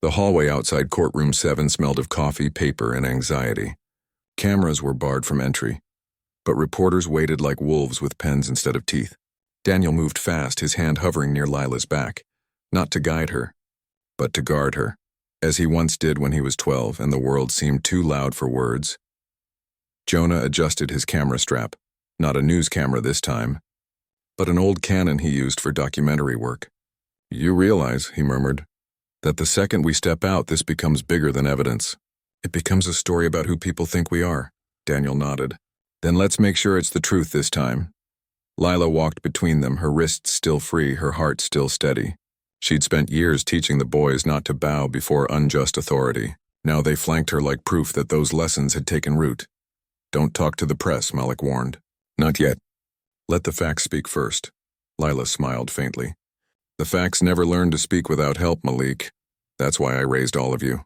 The hallway outside courtroom 7 smelled of coffee, paper, and anxiety. Cameras were barred from entry, but reporters waited like wolves with pens instead of teeth. Daniel moved fast, his hand hovering near Lila's back, not to guide her, but to guard her, as he once did when he was 12 and the world seemed too loud for words. Jonah adjusted his camera strap, not a news camera this time, but an old Canon he used for documentary work. "You realize," he murmured, "that the second we step out, this becomes bigger than evidence. It becomes a story about who people think we are." Daniel nodded. "Then let's make sure it's the truth this time." Lila walked between them, her wrists still free, her heart still steady. She'd spent years teaching the boys not to bow before unjust authority. Now they flanked her like proof that those lessons had taken root. "Don't talk to the press," Malik warned. "Not yet. Let the facts speak first." Lila smiled faintly. "The facts never learn to speak without help, Malik. That's why I raised all of you."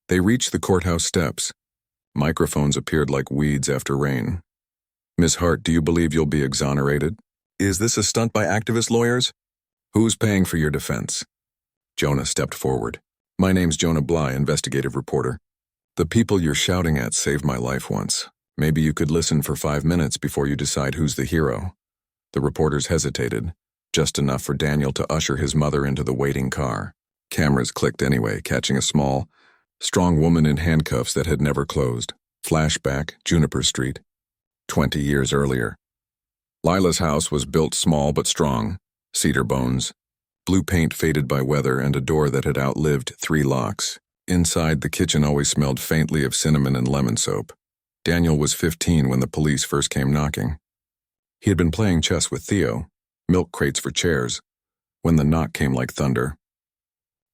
They reached the courthouse steps. Microphones appeared like weeds after rain. "Miss Hart, do you believe you'll be exonerated? Is this a stunt by activist lawyers? Who's paying for your defense?" Jonah stepped forward. "My name's Jonah Bly, investigative reporter. The people you're shouting at saved my life once. Maybe you could listen for 5 minutes before you decide who's the hero." The reporters hesitated, just enough for Daniel to usher his mother into the waiting car. Cameras clicked anyway, catching a small, strong woman in handcuffs that had never closed. Flashback, Juniper Street. 20 years earlier. Lila's house was built small but strong. Cedar bones, blue paint faded by weather, and a door that had outlived 3 locks. Inside, the kitchen always smelled faintly of cinnamon and lemon soap. Daniel was 15 when the police first came knocking. He had been playing chess with Theo, milk crates for chairs, when the knock came like thunder.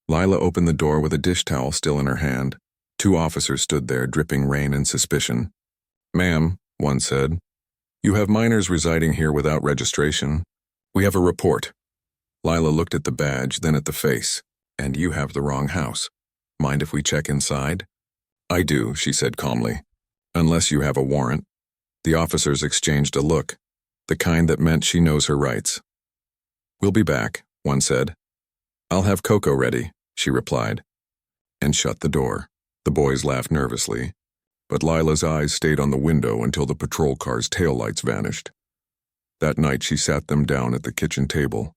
Lila opened the door with a dish towel still in her hand. 2 officers stood there, dripping rain and suspicion. "Ma'am," one said, "you have minors residing here without registration. We have a report." Lila looked at the badge, then at the face. "And you have the wrong house. Mind if we check inside?" "I do," she said calmly. "Unless you have a warrant." The officers exchanged a look, the kind that meant she knows her rights. "We'll be back," one said. "I'll have cocoa ready," she replied, and shut the door. The boys laughed nervously, but Lila's eyes stayed on the window until the patrol car's taillights vanished. That night she sat them down at the kitchen table.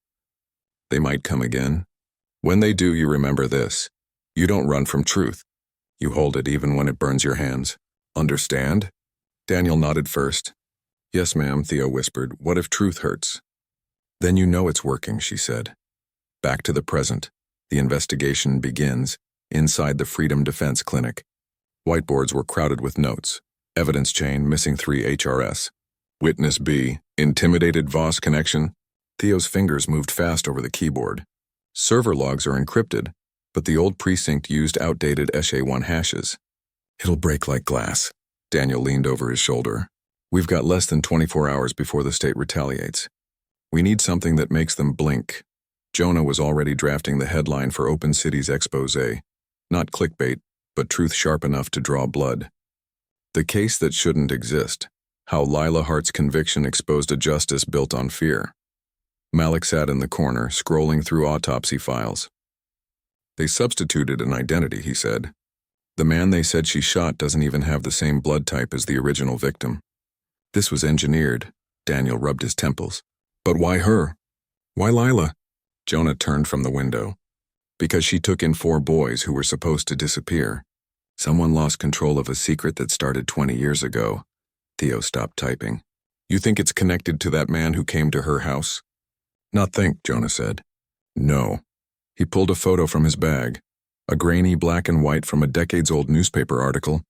They might come again. When they do, you remember this. You don't run from truth. You hold it even when it burns your hands. Understand? Daniel nodded first. "Yes, ma'am," Theo whispered. "What if truth hurts?" "Then you know it's working," she said. Back to the present. The investigation begins inside the Freedom Defense Clinic. Whiteboards were crowded with notes. Evidence chain missing 3 HRS. Witness B, intimidated Voss connection. Theo's fingers moved fast over the keyboard. Server logs are encrypted, but the old precinct used outdated SHA-1 hashes. "It'll break like glass." Daniel leaned over his shoulder. "We've got less than 24 hours before the state retaliates. We need something that makes them blink." Jonah was already drafting the headline for Open City's expose. Not clickbait, but truth sharp enough to draw blood. The case that shouldn't exist. How Lila Hart's conviction exposed a justice built on fear. Malik sat in the corner, scrolling through autopsy files. "They substituted an identity," he said. "The man they said she shot doesn't even have the same blood type as the original victim." "This was engineered." Daniel rubbed his temples. "But why her? Why Lila?" Jonah turned from the window. "Because she took in 4 boys who were supposed to disappear. Someone lost control of a secret that started 20 years ago. Theo stopped typing. "You think it's connected to that man who came to her house?" "Not think," Jonah said. "No." He pulled a photo from his bag, a grainy black and white from a decades-old newspaper article.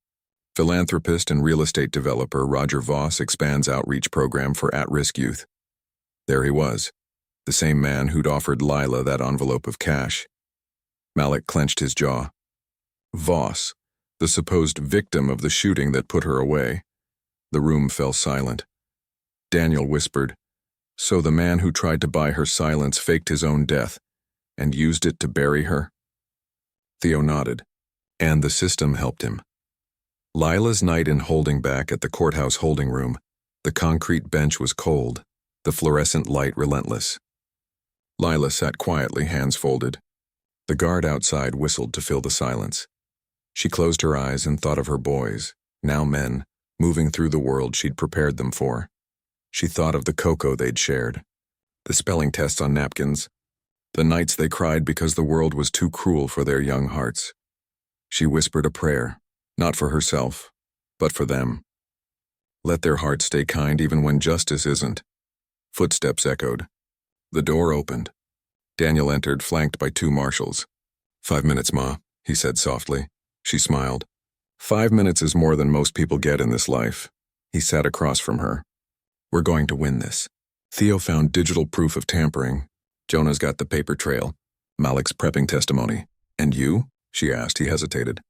Philanthropist and real estate developer Roger Voss expands outreach program for at-risk youth. There he was, the same man who'd offered Lila that envelope of cash. Malik clenched his jaw. Voss, the supposed victim of the shooting that put her away. The room fell silent. Daniel whispered, "So the man who tried to buy her silence faked his own death and used it to bury her?" Theo nodded. "And the system helped him." Lila's night in holding back at the courthouse holding room. The concrete bench was cold, the fluorescent light relentless. Lila sat quietly, hands folded. The guard outside whistled to fill the silence. She closed her eyes and thought of her boys, now men, moving through the world she'd prepared them for. She thought of the cocoa they'd shared, the spelling tests on napkins, the nights they cried because the world was too cruel for their young hearts. She whispered a prayer, not for herself, but for them. Let their hearts stay kind even when justice isn't. Footsteps echoed. The door opened. Daniel entered, flanked by 2 marshals. 5 minutes, Ma, he said softly. She smiled. 5 minutes is more than most people get in this life. He sat across from her. We're going to win this. Theo found digital proof of tampering. Jonah's got the paper trail. Malik's prepping testimony. And you? She asked. He hesitated.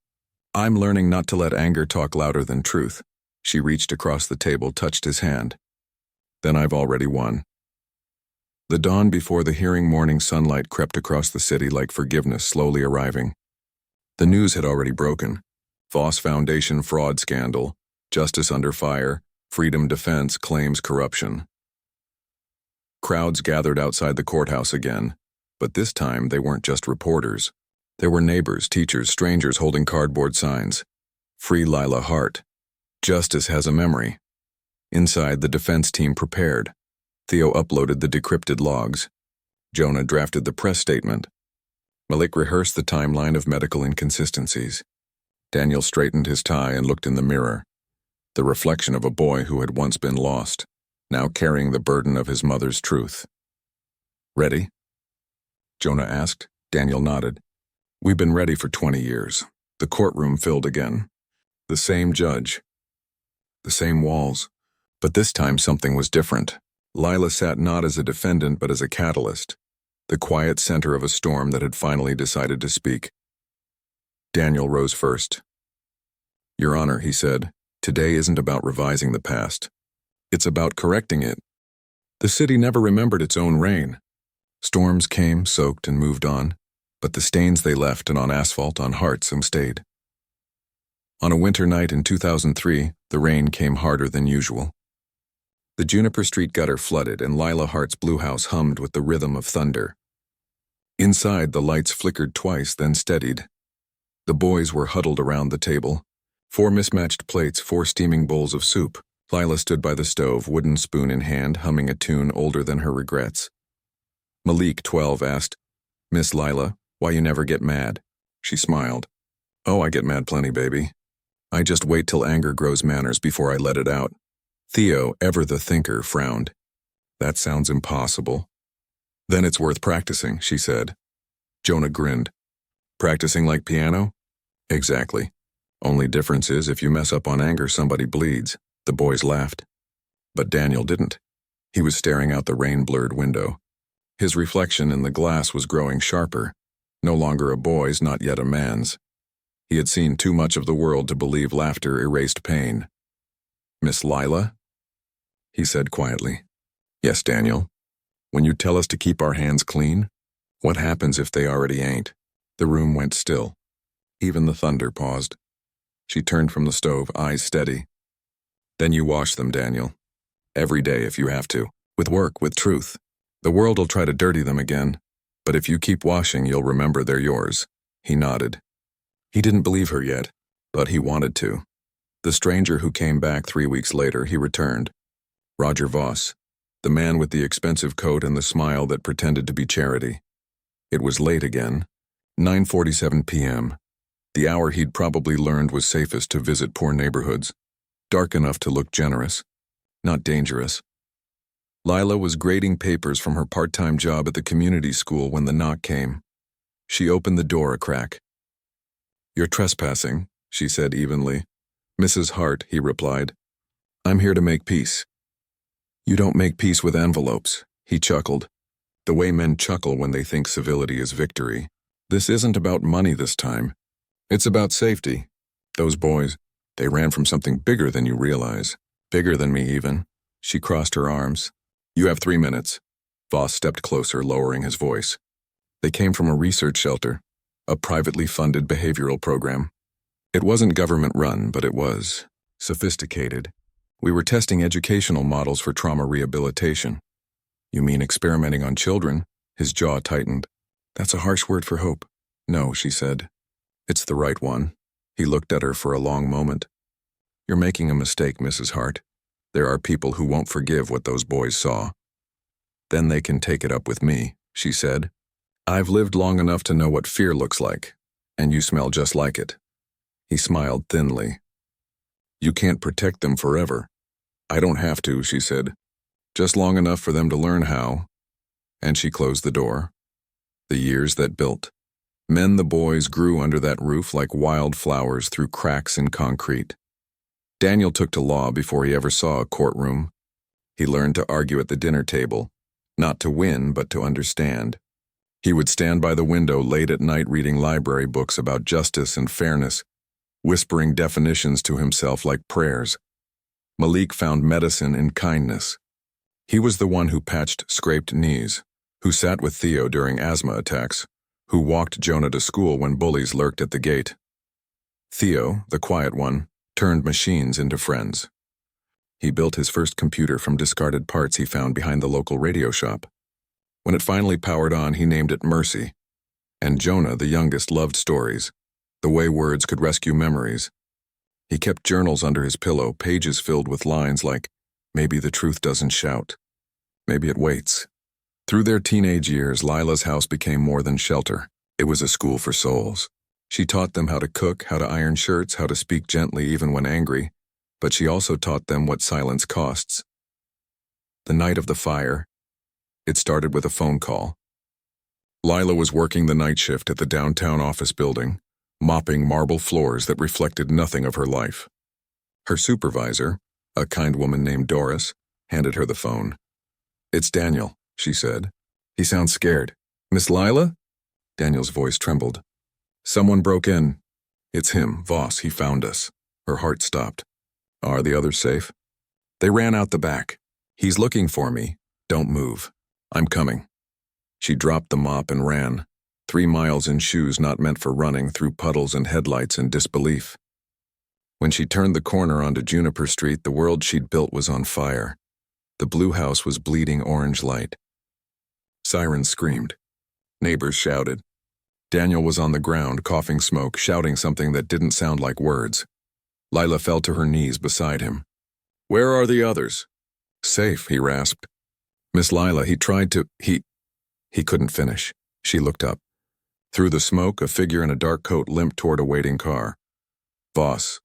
I'm learning not to let anger talk louder than truth. She reached across the table, touched his hand. Then I've already won. The dawn before the hearing morning sunlight crept across the city like forgiveness slowly arriving. The news had already broken. Voss Foundation fraud scandal, justice under fire, freedom defense claims corruption. Crowds gathered outside the courthouse again, but this time they weren't just reporters. There were neighbors, teachers, strangers holding cardboard signs. Free Lila Hart. Justice has a memory. Inside, the defense team prepared. Theo uploaded the decrypted logs. Jonah drafted the press statement. Malik rehearsed the timeline of medical inconsistencies. Daniel straightened his tie and looked in the mirror. The reflection of a boy who had once been lost, now carrying the burden of his mother's truth. Ready? Jonah asked. Daniel nodded. We've been ready for 20 years. The courtroom filled again. The same judge. The same walls. But this time something was different. Lila sat not as a defendant but as a catalyst, the quiet center of a storm that had finally decided to speak. Daniel rose first. Your Honor, he said, today isn't about revising the past. It's about correcting it. The city never remembered its own reign. Storms came, soaked, and moved on, but the stains they left and on asphalt, on hearts, some stayed. On a winter night in 2003, the rain came harder than usual. The Juniper Street gutter flooded and Lila Hart's blue house hummed with the rhythm of thunder. Inside, the lights flickered twice, then steadied. The boys were huddled around the table. 4 mismatched plates, 4 steaming bowls of soup. Lila stood by the stove, wooden spoon in hand, humming a tune older than her regrets. Malik, 12, asked, Miss Lila, why you never get mad? She smiled. Oh, I get mad plenty, baby. I just wait till anger grows manners before I let it out. Theo, ever the thinker, frowned. That sounds impossible. Then it's worth practicing, she said. Jonah grinned. Practicing like piano? Exactly. Only difference is if you mess up on anger, somebody bleeds. The boys laughed. But Daniel didn't. He was staring out the rain-blurred window. His reflection in the glass was growing sharper. No longer a boy's, not yet a man's. He had seen too much of the world to believe laughter erased pain. Miss Lila? He said quietly. Yes, Daniel. When you tell us to keep our hands clean, what happens if they already ain't? The room went still. Even the thunder paused. She turned from the stove, eyes steady. Then you wash them, Daniel. Every day if you have to. With work, with truth. The world will try to dirty them again, but if you keep washing, you'll remember they're yours. He nodded. He didn't believe her yet, but he wanted to. The stranger who came back 3 weeks later, he returned. Roger Voss, the man with the expensive coat and the smile that pretended to be charity. It was late again, 9:47 p.m., the hour he'd probably learned was safest to visit poor neighborhoods, dark enough to look generous, not dangerous. Lila was grading papers from her part-time job at the community school when the knock came. She opened the door a crack. You're trespassing, she said evenly. Mrs. Hart, he replied. I'm here to make peace. You don't make peace with envelopes, he chuckled. The way men chuckle when they think civility is victory. This isn't about money this time. It's about safety. Those boys, they ran from something bigger than you realize. Bigger than me, even. She crossed her arms. You have 3 minutes. Voss stepped closer, lowering his voice. They came from a research shelter, a privately funded behavioral program. It wasn't government-run, but it was sophisticated. We were testing educational models for trauma rehabilitation. You mean experimenting on children? His jaw tightened. That's a harsh word for hope. No, she said. It's the right one. He looked at her for a long moment. You're making a mistake, Mrs. Hart. There are people who won't forgive what those boys saw. Then they can take it up with me, she said. I've lived long enough to know what fear looks like, and you smell just like it. He smiled thinly. You can't protect them forever. I don't have to, she said. Just long enough for them to learn how. And she closed the door. The years that built. Men the boys grew under that roof like wildflowers through cracks in concrete. Daniel took to law before he ever saw a courtroom. He learned to argue at the dinner table, not to win, but to understand. He would stand by the window late at night reading library books about justice and fairness, whispering definitions to himself like prayers. Malik found medicine in kindness. He was the one who patched scraped knees, who sat with Theo during asthma attacks, who walked Jonah to school when bullies lurked at the gate. Theo, the quiet one, turned machines into friends. He built his first computer from discarded parts he found behind the local radio shop. When it finally powered on, he named it Mercy. And Jonah, the youngest, loved stories, the way words could rescue memories. He kept journals under his pillow, pages filled with lines like, maybe the truth doesn't shout. Maybe it waits. Through their teenage years, Lila's house became more than shelter. It was a school for souls. She taught them how to cook, how to iron shirts, how to speak gently even when angry, but she also taught them what silence costs. The night of the fire, it started with a phone call. Lila was working the night shift at the downtown office building, mopping marble floors that reflected nothing of her life. Her supervisor, a kind woman named Doris, handed her the phone. It's Daniel, she said. He sounds scared. Miss Lila? Daniel's voice trembled. Someone broke in. It's him, Voss. He found us. Her heart stopped. Are the others safe? They ran out the back. He's looking for me. Don't move. I'm coming. She dropped the mop and ran, 3 miles in shoes not meant for running, through puddles and headlights in disbelief. When she turned the corner onto Juniper Street, the world she'd built was on fire. The blue house was bleeding orange light. Sirens screamed. Neighbors shouted. Daniel was on the ground, coughing smoke, shouting something that didn't sound like words. Lila fell to her knees beside him. Where are the others? Safe, he rasped. Miss Lila, he tried to, He couldn't finish. She looked up. Through the smoke, a figure in a dark coat limped toward a waiting car. Voss.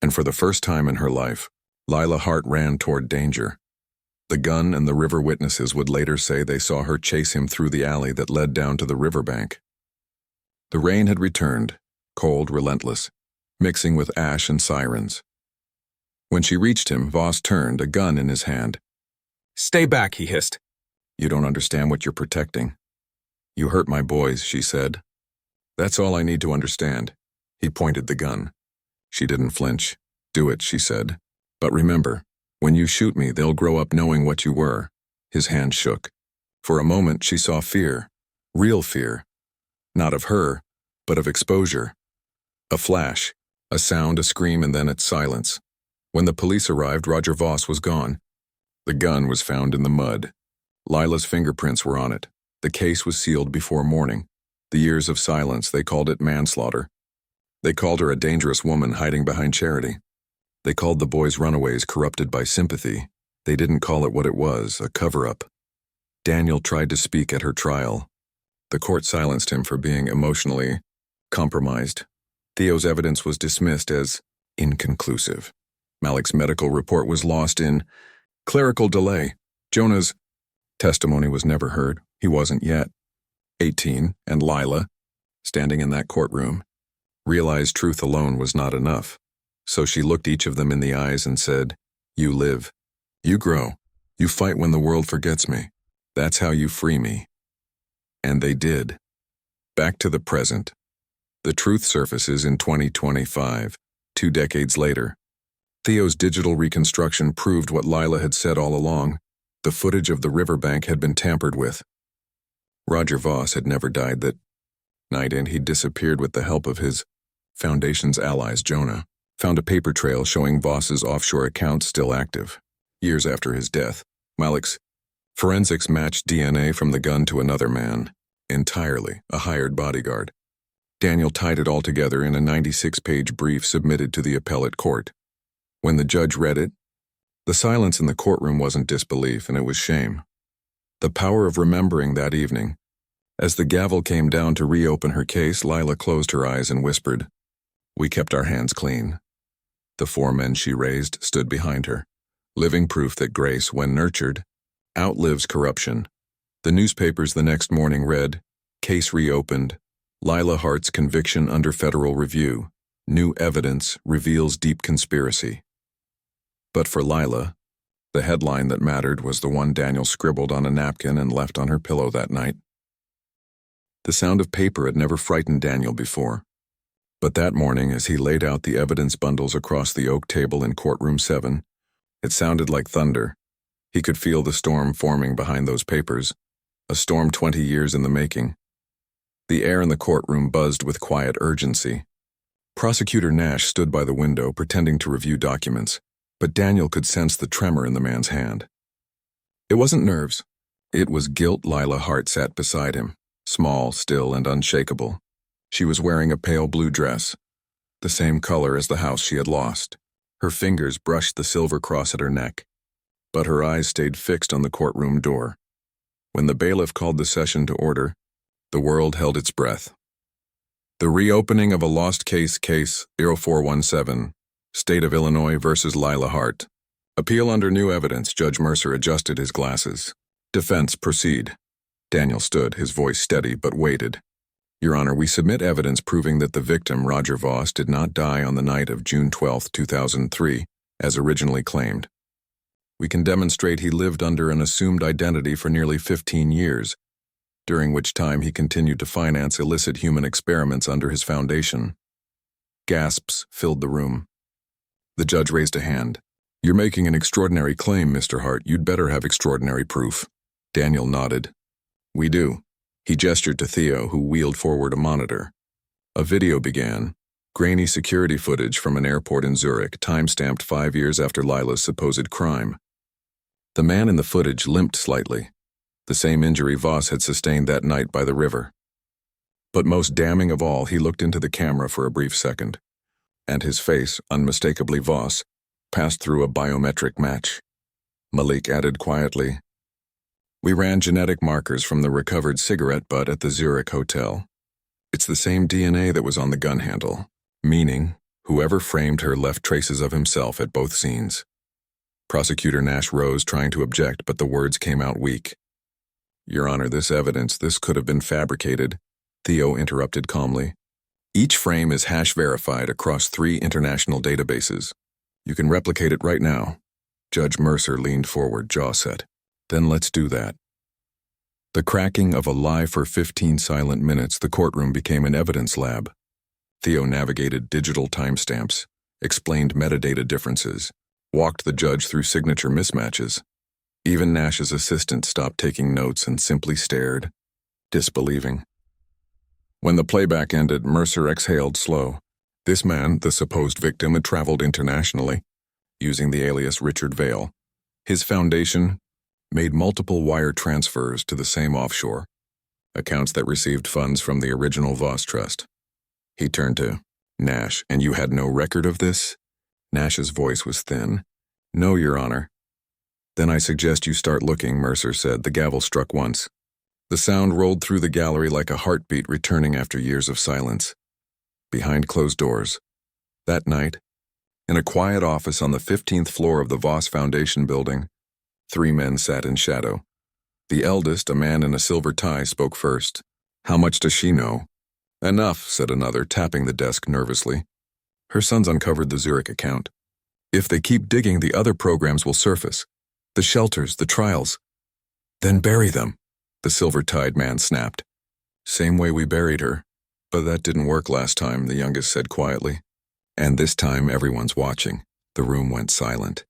And for the first time in her life, Lila Hart ran toward danger. The gun and the river witnesses would later say they saw her chase him through the alley that led down to the riverbank. The rain had returned, cold, relentless, mixing with ash and sirens. When she reached him, Voss turned, a gun in his hand. Stay back, he hissed. You don't understand what you're protecting. You hurt my boys, she said. That's all I need to understand. He pointed the gun. She didn't flinch. Do it, she said. But remember, when you shoot me, they'll grow up knowing what you were. His hand shook. For a moment, she saw fear. Real fear. Not of her, but of exposure. A flash, a sound, a scream, and then it's silence. When the police arrived, Roger Voss was gone. The gun was found in the mud. Lila's fingerprints were on it. The case was sealed before morning. The years of silence, they called it manslaughter. They called her a dangerous woman hiding behind charity. They called the boys runaways corrupted by sympathy. They didn't call it what it was, a cover-up. Daniel tried to speak at her trial. The court silenced him for being emotionally compromised. Theo's evidence was dismissed as inconclusive. Malik's medical report was lost in clerical delay. Jonah's testimony was never heard. He wasn't yet. 18, and Lila, standing in that courtroom, realized truth alone was not enough. So she looked each of them in the eyes and said, You live. You grow. You fight when the world forgets me. That's how you free me. And they did. Back to the present. The truth surfaces in 2025, 2 decades later. Theo's digital reconstruction proved what Lila had said all along. The footage of the riverbank had been tampered with. Roger Voss had never died that night, and he'd disappeared with the help of his Foundation's allies. Jonah found a paper trail showing Voss's offshore account still active. Years after his death, Malik's forensics matched DNA from the gun to another man, entirely a hired bodyguard. Daniel tied it all together in a 96-page brief submitted to the appellate court. When the judge read it, the silence in the courtroom wasn't disbelief, and it was shame. The power of remembering that evening. As the gavel came down to reopen her case, Lila closed her eyes and whispered, "We kept our hands clean." The 4 men she raised stood behind her, living proof that grace, when nurtured, outlives corruption. The newspapers the next morning read, "Case reopened. Lila Hart's conviction under federal review. New evidence reveals deep conspiracy." But for Lila, the headline that mattered was the one Daniel scribbled on a napkin and left on her pillow that night. The sound of paper had never frightened Daniel before. But that morning, as he laid out the evidence bundles across the oak table in courtroom 7, it sounded like thunder. He could feel the storm forming behind those papers, a storm 20 years in the making. The air in the courtroom buzzed with quiet urgency. Prosecutor Nash stood by the window pretending to review documents, but Daniel could sense the tremor in the man's hand. It wasn't nerves. It was guilt. Lila Hart sat beside him, small, still, and unshakable. She was wearing a pale blue dress, the same color as the house she had lost. Her fingers brushed the silver cross at her neck, but her eyes stayed fixed on the courtroom door. When the bailiff called the session to order, the world held its breath. The reopening of a lost case 0417, State of Illinois versus Lila Hart. Appeal under new evidence. Judge Mercer adjusted his glasses. Defense, proceed. Daniel stood, his voice steady but weighted. Your Honor, we submit evidence proving that the victim, Roger Voss, did not die on the night of June 12, 2003, as originally claimed. We can demonstrate he lived under an assumed identity for nearly 15 years, during which time he continued to finance illicit human experiments under his foundation. Gasps filled the room. The judge raised a hand. You're making an extraordinary claim, Mr. Hart. You'd better have extraordinary proof. Daniel nodded. We do. He gestured to Theo, who wheeled forward a monitor. A video began, grainy security footage from an airport in Zurich, time-stamped 5 years after Lila's supposed crime. The man in the footage limped slightly, the same injury Voss had sustained that night by the river. But most damning of all, he looked into the camera for a brief second, and his face, unmistakably Voss, passed through a biometric match. Malik added quietly, We ran genetic markers from the recovered cigarette butt at the Zurich hotel. It's the same DNA that was on the gun handle, meaning whoever framed her left traces of himself at both scenes. Prosecutor Nash rose, trying to object, but the words came out weak. Your Honor, this could have been fabricated, Theo interrupted calmly. Each frame is hash verified across 3 international databases. You can replicate it right now. Judge Mercer leaned forward, jaw set. Then let's do that. The cracking of a lie for 15 silent minutes, the courtroom became an evidence lab. Theo navigated digital timestamps, explained metadata differences, walked the judge through signature mismatches. Even Nash's assistant stopped taking notes and simply stared, disbelieving. When the playback ended, Mercer exhaled slow. This man, the supposed victim, had traveled internationally, using the alias Richard Vale. His foundation made multiple wire transfers to the same offshore, accounts that received funds from the original Voss Trust. He turned to Nash. And you had no record of this? Nash's voice was thin. No, Your Honor. Then I suggest you start looking, Mercer said. The gavel struck once. The sound rolled through the gallery like a heartbeat returning after years of silence. Behind closed doors. That night, in a quiet office on the 15th floor of the Voss Foundation building, 3 men sat in shadow. The eldest, a man in a silver tie, spoke first. How much does she know? Enough, said another, tapping the desk nervously. Her sons uncovered the Zurich account. If they keep digging, the other programs will surface. The shelters, the trials. Then bury them, the silver-tied man snapped. Same way we buried her. But that didn't work last time, the youngest said quietly. And this time everyone's watching. The room went silent.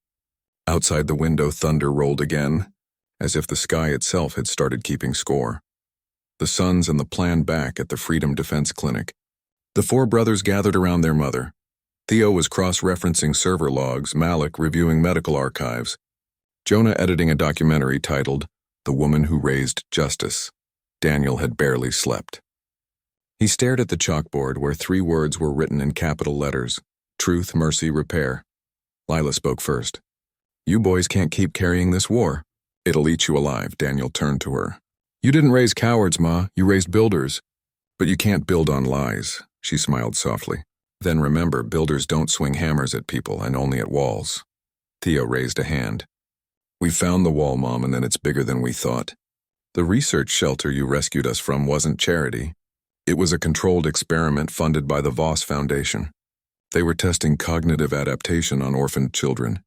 Outside the window, thunder rolled again, as if the sky itself had started keeping score. The sons and the plan back at the Freedom Defense Clinic. The 4 brothers gathered around their mother. Theo was cross-referencing server logs, Malik reviewing medical archives, Jonah editing a documentary titled The Woman Who Raised Justice. Daniel had barely slept. He stared at the chalkboard where 3 words were written in capital letters: truth, mercy, repair. Lila spoke first. You boys can't keep carrying this war. It'll eat you alive, Daniel turned to her. You didn't raise cowards, Ma, you raised builders. But you can't build on lies, she smiled softly. Then remember, builders don't swing hammers at people and only at walls. Theo raised a hand. We found the wall, Mom, and then it's bigger than we thought. The research shelter you rescued us from wasn't charity. It was a controlled experiment funded by the Voss Foundation. They were testing cognitive adaptation on orphaned children.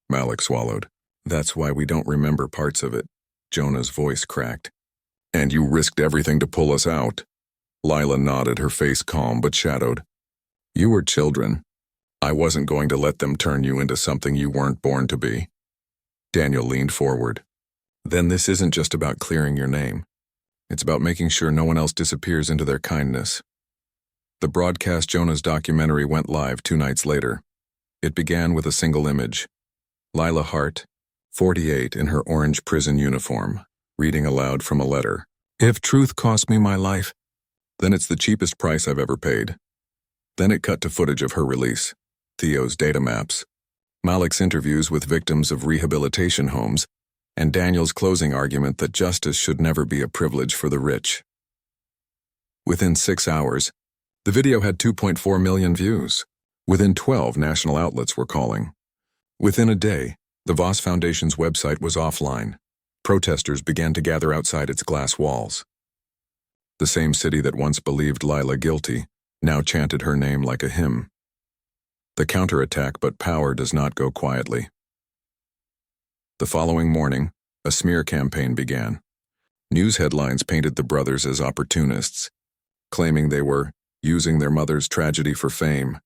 Malik swallowed. That's why we don't remember parts of it. Jonah's voice cracked. And you risked everything to pull us out. Lila nodded, her face calm but shadowed. You were children. I wasn't going to let them turn you into something you weren't born to be. Daniel leaned forward. Then this isn't just about clearing your name. It's about making sure no one else disappears into their kindness. The broadcast Jonah's documentary went live 2 nights later. It began with a single image. Lila Hart, 48, in her orange prison uniform, reading aloud from a letter. If truth cost me my life, then it's the cheapest price I've ever paid. Then it cut to footage of her release, Theo's data maps, Malik's interviews with victims of rehabilitation homes, and Daniel's closing argument that justice should never be a privilege for the rich. Within 6 hours, the video had 2.4 million views. Within 12, national outlets were calling. Within a day, the Voss Foundation's website was offline. Protesters began to gather outside its glass walls. The same city that once believed Lila guilty now chanted her name like a hymn. The counterattack, but power does not go quietly. The following morning, a smear campaign began. News headlines painted the brothers as opportunists, claiming they were using their mother's tragedy for fame.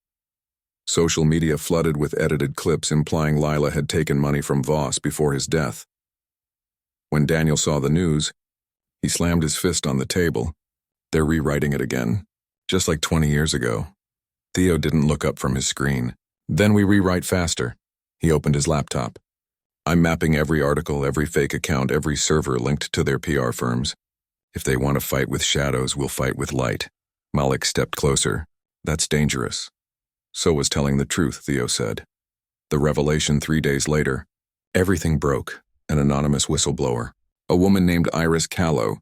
Social media flooded with edited clips implying Lila had taken money from Voss before his death. When Daniel saw the news, he slammed his fist on the table. They're rewriting it again, just like 20 years ago. Theo didn't look up from his screen. Then we rewrite faster. He opened his laptop. I'm mapping every article, every fake account, every server linked to their PR firms. If they want to fight with shadows, we'll fight with light. Malik stepped closer. That's dangerous. So was telling the truth, Theo said. The revelation 3 days later. Everything broke. An anonymous whistleblower, a woman named Iris Callow,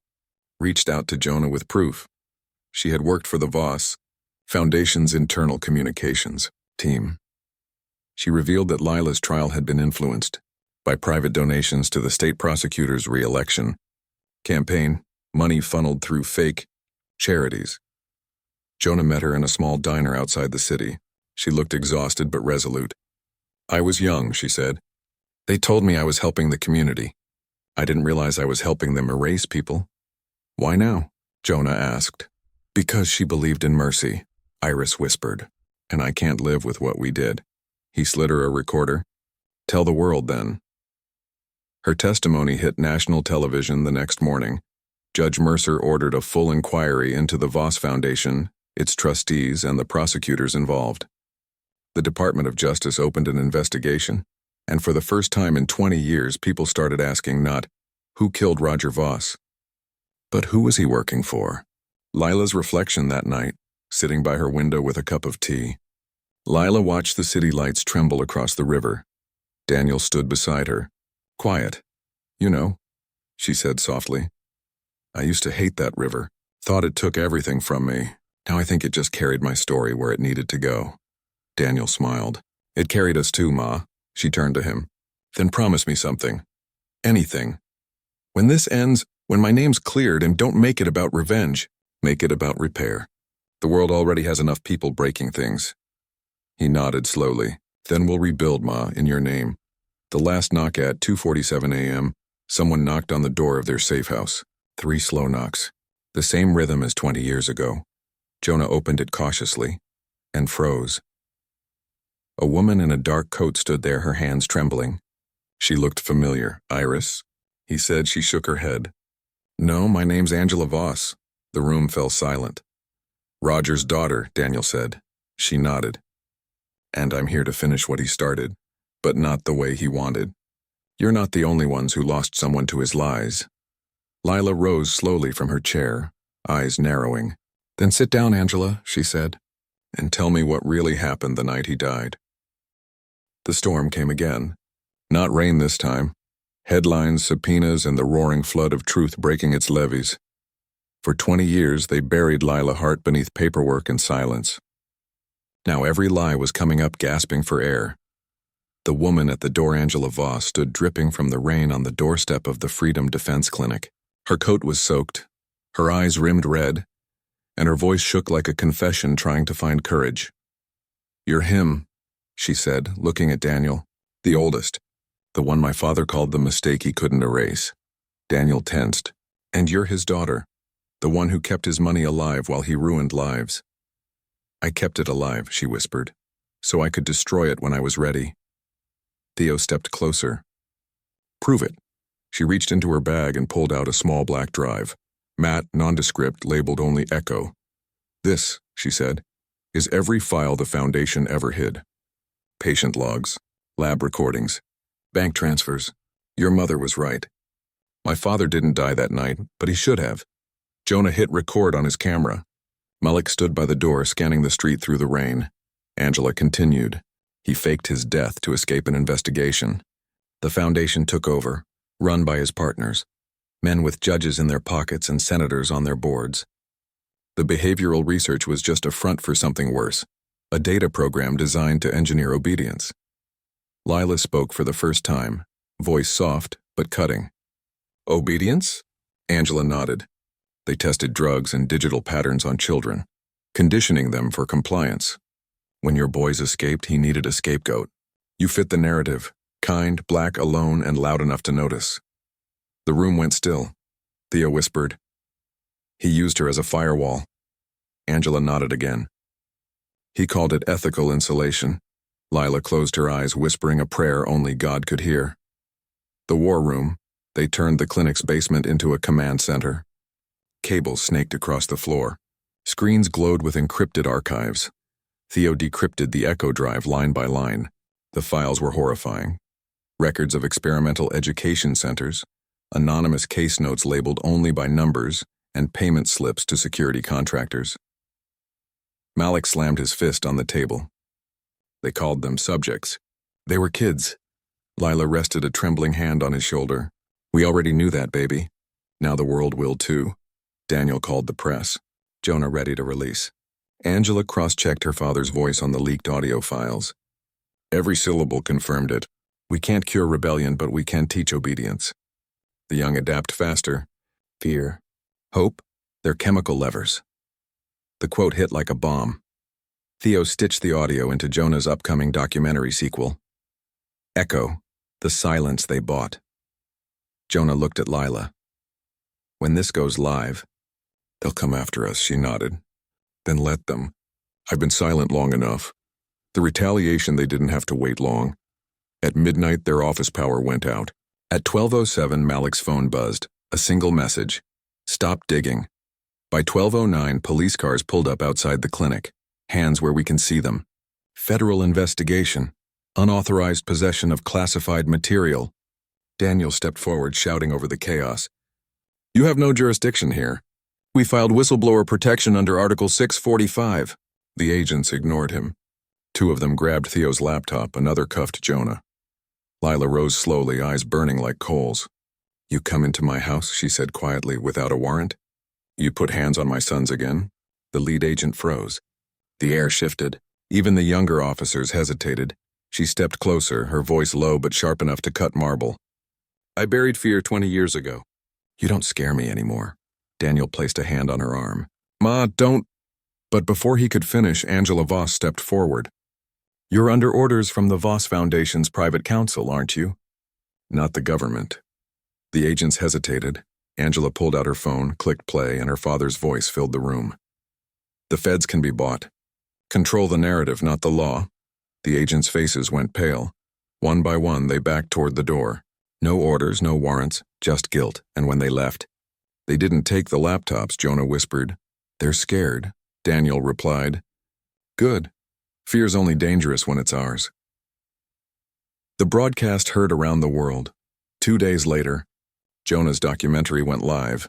reached out to Jonah with proof. She had worked for the Voss Foundation's internal communications team. She revealed that Lila's trial had been influenced by private donations to the state prosecutor's re-election campaign, money funneled through fake charities. Jonah met her in a small diner outside the city. She looked exhausted but resolute. I was young, she said. They told me I was helping the community. I didn't realize I was helping them erase people. Why now? Jonah asked. Because she believed in mercy, Iris whispered. And I can't live with what we did. He slid her a recorder. Tell the world then. Her testimony hit national television the next morning. Judge Mercer ordered a full inquiry into the Voss Foundation, its trustees, and the prosecutors involved. The Department of Justice opened an investigation. And for the first time in 20 years, people started asking not, who killed Roger Voss, but who was he working for? Lila's reflection that night, sitting by her window with a cup of tea. Lila watched the city lights tremble across the river. Daniel stood beside her. Quiet. You know, she said softly. I used to hate that river. Thought it took everything from me. Now I think it just carried my story where it needed to go. Daniel smiled. It carried us too, Ma. She turned to him. Then promise me something. Anything. When this ends, when my name's cleared, and don't make it about revenge, make it about repair. The world already has enough people breaking things. He nodded slowly. Then we'll rebuild, Ma, in your name. The last knock at 2:47 a.m., someone knocked on the door of their safe house. 3 slow knocks. The same rhythm as 20 years ago. Jonah opened it cautiously and froze. A woman in a dark coat stood there, her hands trembling. She looked familiar. Iris? He said. She shook her head. No, my name's Angela Voss. The room fell silent. Roger's daughter, Daniel said. She nodded. And I'm here to finish what he started, but not the way he wanted. You're not the only ones who lost someone to his lies. Lila rose slowly from her chair, eyes narrowing. Then sit down, Angela, she said, and tell me what really happened the night he died. The storm came again. Not rain this time. Headlines, subpoenas, and the roaring flood of truth breaking its levees. For 20 years, they buried Lila Hart beneath paperwork and silence. Now every lie was coming up gasping for air. The woman at the door, Angela Voss, stood dripping from the rain on the doorstep of the Freedom Defense Clinic. Her coat was soaked, her eyes rimmed red, and her voice shook like a confession trying to find courage. "You're him," she said, looking at Daniel, the oldest, the one my father called the mistake he couldn't erase. Daniel tensed. "And you're his daughter, the one who kept his money alive while he ruined lives." "I kept it alive," she whispered, "so I could destroy it when I was ready." Theo stepped closer. "Prove it." She reached into her bag and pulled out a small black drive, matte, nondescript, labeled only Echo. "This," she said, "is every file the Foundation ever hid. Patient logs, lab recordings, bank transfers. Your mother was right. My father didn't die that night, but he should have." Jonah hit record on his camera. Malik stood by the door, scanning the street through the rain. Angela continued. He faked his death to escape an investigation. The Foundation took over, run by his partners, men with judges in their pockets and senators on their boards. The behavioral research was just a front for something worse, a data program designed to engineer obedience. Lila spoke for the first time, voice soft but cutting. "Obedience?" Angela nodded. They tested drugs and digital patterns on children, conditioning them for compliance. When your boys escaped, he needed a scapegoat. You fit the narrative, kind, black, alone, and loud enough to notice. The room went still. Theo whispered. "He used her as a firewall." Angela nodded again. "He called it ethical insulation." Lila closed her eyes, whispering a prayer only God could hear. The war room. They turned the clinic's basement into a command center. Cables snaked across the floor. Screens glowed with encrypted archives. Theo decrypted the Echo drive line by line. The files were horrifying. Records of experimental education centers, anonymous case notes labeled only by numbers, and payment slips to security contractors. Malik slammed his fist on the table. They called them subjects. They were kids. Lila rested a trembling hand on his shoulder. "We already knew that, baby. Now the world will too." Daniel called the press. Jonah ready to release. Angela cross-checked her father's voice on the leaked audio files. Every syllable confirmed it. "We can't cure rebellion, but we can teach obedience. The young adapt faster. Fear, hope, they're chemical levers." The quote hit like a bomb. Theo stitched the audio into Jonah's upcoming documentary sequel. Echo, the silence they bought. Jonah looked at Lila. "When this goes live, they'll come after us," she nodded. "Then let them. I've been silent long enough. The retaliation, they didn't have to wait long. At midnight, their office power went out. At 12:07, Malik's phone buzzed. A single message. Stop digging. By 12:09, police cars pulled up outside the clinic. Hands where we can see them. Federal investigation. Unauthorized possession of classified material. Daniel stepped forward, shouting over the chaos. "You have no jurisdiction here. We filed whistleblower protection under Article 645. The agents ignored him. Two of them grabbed Theo's laptop, another cuffed Jonah. Lila rose slowly, eyes burning like coals. "You come into my house," she said quietly, "without a warrant? You put hands on my sons again?" The lead agent froze. The air shifted. Even the younger officers hesitated. She stepped closer, her voice low but sharp enough to cut marble. "I buried fear 20 years ago. You don't scare me anymore." Daniel placed a hand on her arm. "Ma, don't—" But before he could finish, Angela Voss stepped forward. "You're under orders from the Voss Foundation's private counsel, aren't you?" "Not the government." The agents hesitated. Angela pulled out her phone, clicked play, and her father's voice filled the room. "The feds can be bought. Control the narrative, not the law." The agents' faces went pale. One by one, they backed toward the door. No orders, no warrants, just guilt, and when they left, "They didn't take the laptops," Jonah whispered. "They're scared," Daniel replied. "Good. Fear's only dangerous when it's ours." The broadcast heard around the world. 2 days later, Jonah's documentary went live.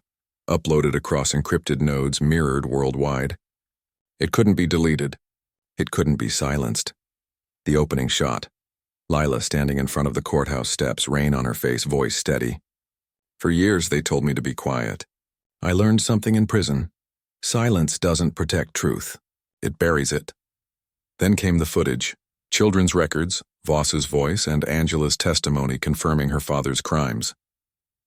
uploaded across encrypted nodes mirrored worldwide. It couldn't be deleted. It couldn't be silenced. The opening shot. Lila standing in front of the courthouse steps, rain on her face, voice steady. For years they told me to be quiet. I learned something in prison. Silence doesn't protect truth. It buries it. Then came the footage. Children's records, Voss's voice, and Angela's testimony confirming her father's crimes.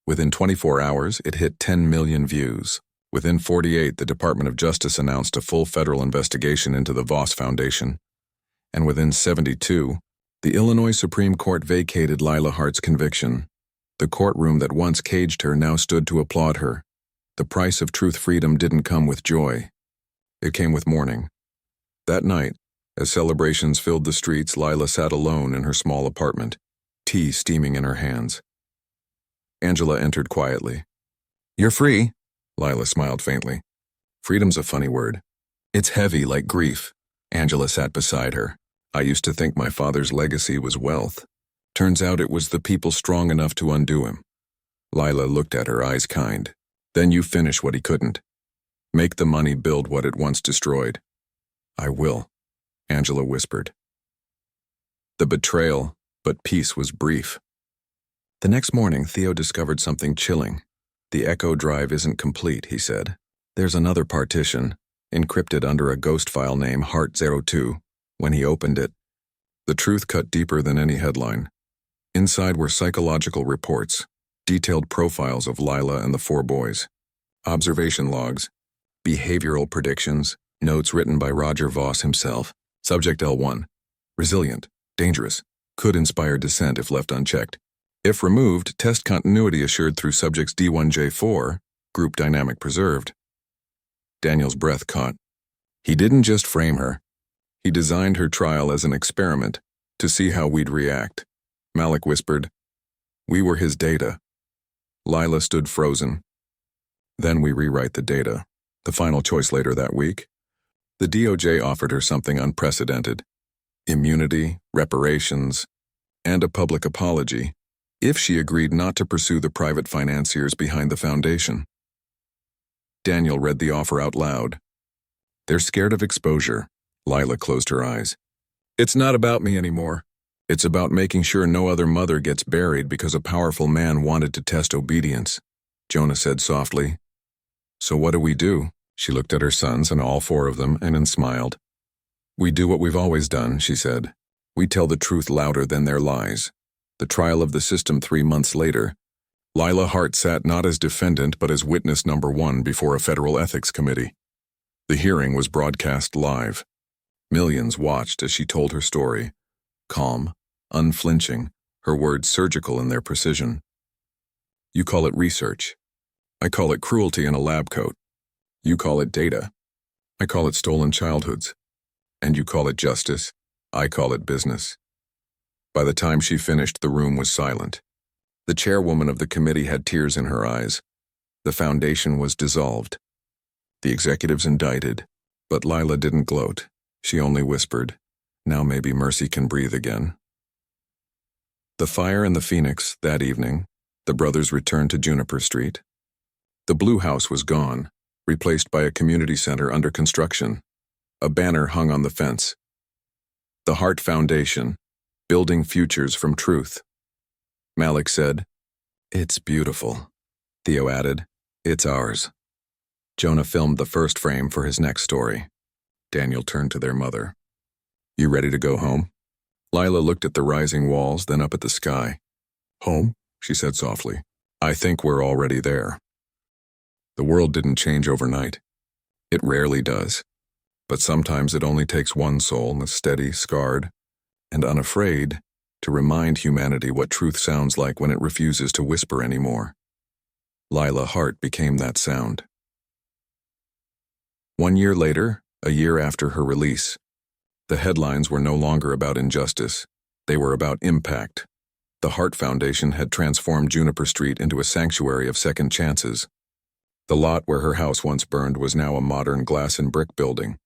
Within 24 hours, it hit 10 million views. Within 48, the Department of Justice announced a full federal investigation into the Voss Foundation. And within 72, the Illinois Supreme Court vacated Lila Hart's conviction. The courtroom that once caged her now stood to applaud her. The price of truth freedom didn't come with joy. It came with mourning. That night, as celebrations filled the streets, Lila sat alone in her small apartment, tea steaming in her hands. Angela entered quietly. "You're free," Lila smiled faintly. Freedom's a funny word. It's heavy like grief. Angela sat beside her. "I used to think my father's legacy was wealth. Turns out it was the people strong enough to undo him." Lila looked at her, eyes kind. "Then you finish what he couldn't. Make the money build what it once destroyed." "I will," Angela whispered. The betrayal, but peace was brief. The next morning, Theo discovered something chilling. "The Echo drive isn't complete," he said. "There's another partition, encrypted under a ghost file name Heart02. When he opened it, the truth cut deeper than any headline. Inside were psychological reports, detailed profiles of Lila and the 4 boys, observation logs, behavioral predictions, notes written by Roger Voss himself. Subject L1, resilient, dangerous, could inspire dissent if left unchecked. If removed, test continuity assured through subjects D1J4, group dynamic preserved. Daniel's breath caught. He didn't just frame her. He designed her trial as an experiment to see how we'd react. Malik whispered, "We were his data." Lila stood frozen. "Then we rewrite the data." The final choice later that week. The DOJ offered her something unprecedented. Immunity, reparations, and a public apology, if she agreed not to pursue the private financiers behind the foundation. Daniel read the offer out loud. "They're scared of exposure." Lila closed her eyes. "It's not about me anymore. It's about making sure no other mother gets buried because a powerful man wanted to test obedience," Jonah said softly. "So what do we do?" She looked at her sons and all 4 of them and then smiled. "We do what we've always done," she said. "We tell the truth louder than their lies." The trial of the system 3 months later, Lila Hart sat not as defendant but as witness number 1 before a federal ethics committee. The hearing was broadcast live. Millions watched as she told her story, calm, unflinching, her words surgical in their precision. "You call it research. I call it cruelty in a lab coat. You call it data. I call it stolen childhoods. And you call it justice. I call it business." By the time she finished, the room was silent. The chairwoman of the committee had tears in her eyes. The foundation was dissolved. The executives indicted, but Lila didn't gloat. She only whispered, "Now maybe Mercy can breathe again." The fire in the Phoenix that evening, the brothers returned to Juniper Street. The blue house was gone, replaced by a community center under construction. A banner hung on the fence. "The Hart Foundation, building futures from truth." Malik said, "It's beautiful." Theo added, "It's ours." Jonah filmed the first frame for his next story. Daniel turned to their mother. "You ready to go home?" Lila looked at the rising walls, then up at the sky. "Home?" she said softly. "I think we're already there." The world didn't change overnight. It rarely does. But sometimes it only takes one soul, steady, scarred, and unafraid, to remind humanity what truth sounds like when it refuses to whisper anymore. Lila Hart became that sound. 1 year later, a year after her release, the headlines were no longer about injustice. They were about impact. The Hart Foundation had transformed Juniper Street into a sanctuary of second chances. The lot where her house once burned was now a modern glass and brick building.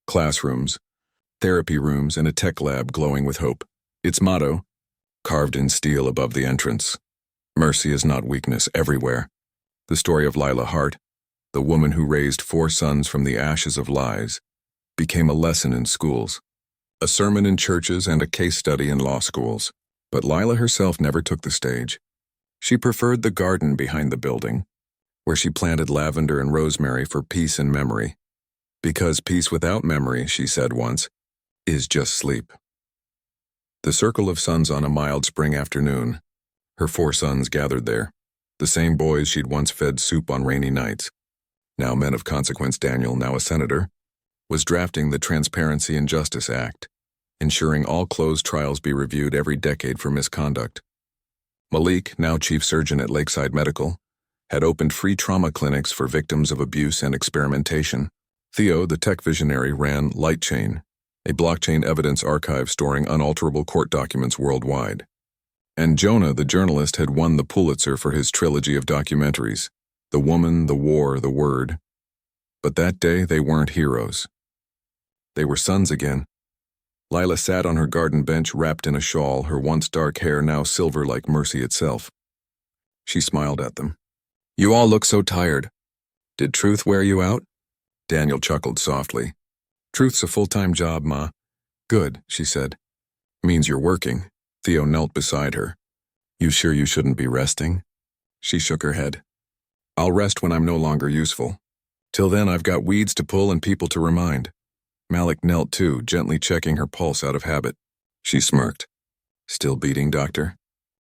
Classrooms, therapy rooms, and a tech lab glowing with hope. Its motto, carved in steel above the entrance, "Mercy is not weakness everywhere." The story of Lila Hart, the woman who raised 4 sons from the ashes of lies, became a lesson in schools, a sermon in churches, and a case study in law schools. But Lila herself never took the stage. She preferred the garden behind the building, where she planted lavender and rosemary for peace and memory. Because peace without memory, she said once, is just sleep. The circle of sons on a mild spring afternoon. Her 4 sons gathered there, the same boys she'd once fed soup on rainy nights. Now men of consequence, Daniel, now a senator, was drafting the Transparency and Justice Act, ensuring all closed trials be reviewed every decade for misconduct. Malik, now chief surgeon at Lakeside Medical, had opened free trauma clinics for victims of abuse and experimentation. Theo, the tech visionary, ran LightChain, a blockchain evidence archive storing unalterable court documents worldwide. And Jonah, the journalist, had won the Pulitzer for his trilogy of documentaries, The Woman, The War, The Word. But that day, they weren't heroes. They were sons again. Lila sat on her garden bench wrapped in a shawl, her once dark hair now silver like mercy itself. She smiled at them. "You all look so tired. Did truth wear you out?" Daniel chuckled softly. "Truth's a full-time job, Ma." "Good," she said. "Means you're working." Theo knelt beside her. "You sure you shouldn't be resting?" She shook her head. "I'll rest when I'm no longer useful. Till then, I've got weeds to pull and people to remind." Malik knelt too, gently checking her pulse out of habit. She smirked. "Still beating, Doctor?"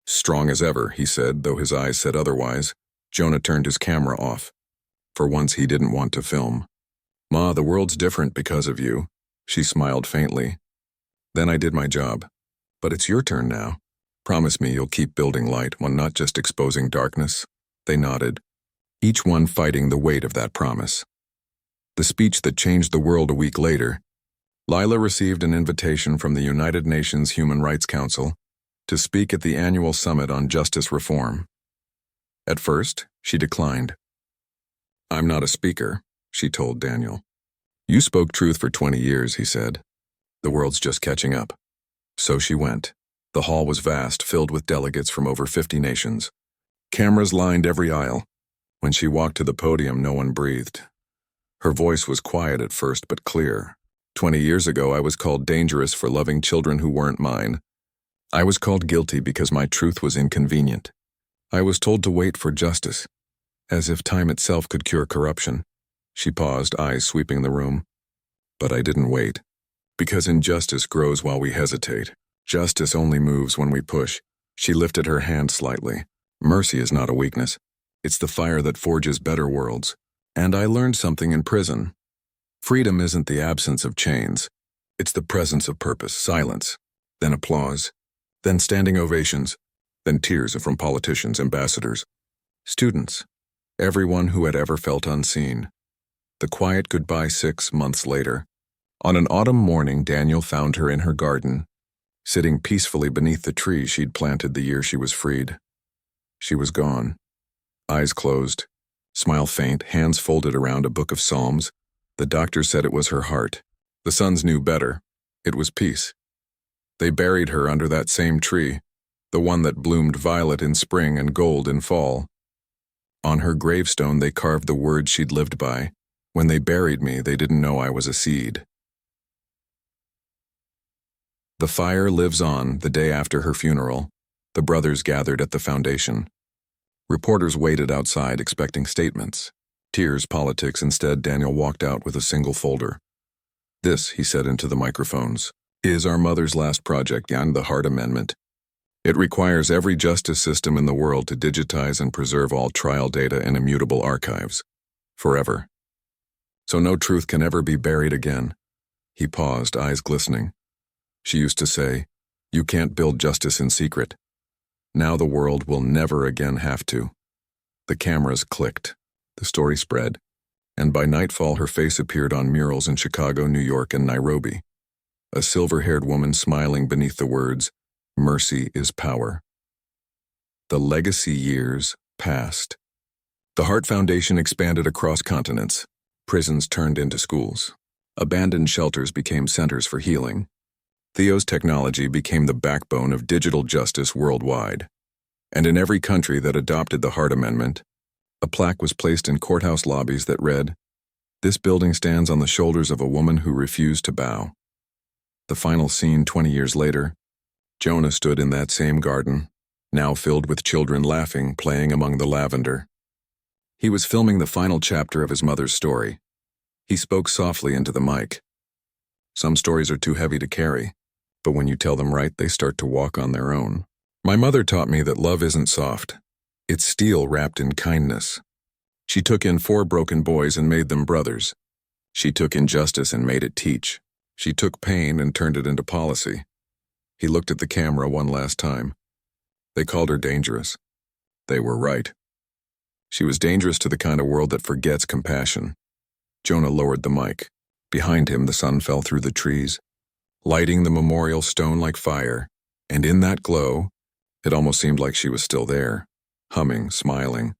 "Strong as ever," he said, though his eyes said otherwise. Jonah turned his camera off. For once, he didn't want to film. "Ma, the world's different because of you." She smiled faintly. "Then I did my job. But it's your turn now. Promise me you'll keep building light while not just exposing darkness." They nodded, each one fighting the weight of that promise. The speech that changed the world a week later, Lila received an invitation from the United Nations Human Rights Council to speak at the annual summit on justice reform. At first, she declined. "I'm not a speaker," she told Daniel. "You spoke truth for 20 years, he said. "The world's just catching up." So she went. The hall was vast, filled with delegates from over 50 nations. Cameras lined every aisle. When she walked to the podium, no one breathed. Her voice was quiet at first, but clear. 20 years ago, I was called dangerous for loving children who weren't mine. I was called guilty because my truth was inconvenient. I was told to wait for justice, as if time itself could cure corruption. She paused, eyes sweeping the room. But I didn't wait. Because injustice grows while we hesitate. Justice only moves when we push. She lifted her hand slightly. Mercy is not a weakness. It's the fire that forges better worlds. And I learned something in prison. Freedom isn't the absence of chains. It's the presence of purpose, silence, then applause, then standing ovations, then tears from politicians, ambassadors, students, everyone who had ever felt unseen. The quiet goodbye 6 months later. On an autumn morning, Daniel found her in her garden, sitting peacefully beneath the tree she'd planted the year she was freed. She was gone. Eyes closed, smile faint, hands folded around a book of Psalms. The doctor said it was her heart. The sons knew better. It was peace. They buried her under that same tree, the one that bloomed violet in spring and gold in fall. On her gravestone, they carved the words she'd lived by. When they buried me, they didn't know I was a seed. The fire lives on. The day after her funeral, the brothers gathered at the foundation. Reporters waited outside expecting statements. Tears, politics. Instead, Daniel walked out with a single folder. "This," he said into the microphones, "is our mother's last project and the Hart Amendment. It requires every justice system in the world to digitize and preserve all trial data in immutable archives. Forever. So no truth can ever be buried again." He paused, eyes glistening. She used to say, "You can't build justice in secret." Now the world will never again have to. The cameras clicked. The story spread. And by nightfall, her face appeared on murals in Chicago, New York, and Nairobi. A silver-haired woman smiling beneath the words, "Mercy is power." The legacy years passed. The Hart Foundation expanded across continents. Prisons turned into schools. Abandoned shelters became centers for healing. Theo's technology became the backbone of digital justice worldwide. And in every country that adopted the Hart Amendment, A plaque was placed in courthouse lobbies that read, "This building stands on the shoulders of a woman who refused to bow." The final scene 20 years later, Jonah stood in that same garden, now filled with children laughing, playing among the lavender. He was filming the final chapter of his mother's story. He spoke softly into the mic. "Some stories are too heavy to carry, but when you tell them right, they start to walk on their own. My mother taught me that love isn't soft. It's steel wrapped in kindness. She took in 4 broken boys and made them brothers. She took injustice and made it teach. She took pain and turned it into policy." He looked at the camera one last time. They called her dangerous. They were right. She was dangerous to the kind of world that forgets compassion. Jonah lowered the mic. Behind him, the sun fell through the trees, lighting the memorial stone like fire, and in that glow, it almost seemed like she was still there, humming, smiling,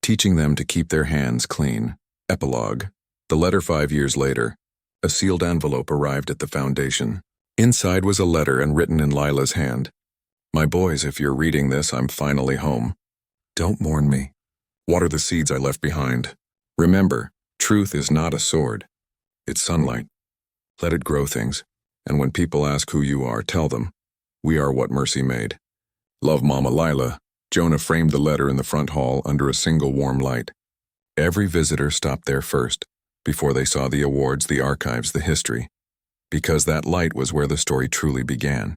teaching them to keep their hands clean. Epilogue. The letter 5 years later. A sealed envelope arrived at the foundation. Inside was a letter and written in Lila's hand. "My boys, if you're reading this, I'm finally home. Don't mourn me. Water the seeds I left behind. Remember, truth is not a sword. It's sunlight. Let it grow things, and when people ask who you are, tell them, we are what mercy made. Love, Mama Lila." Jonah framed the letter in the front hall under a single warm light. Every visitor stopped there first, before they saw the awards, the archives, the history, because that light was where the story truly began.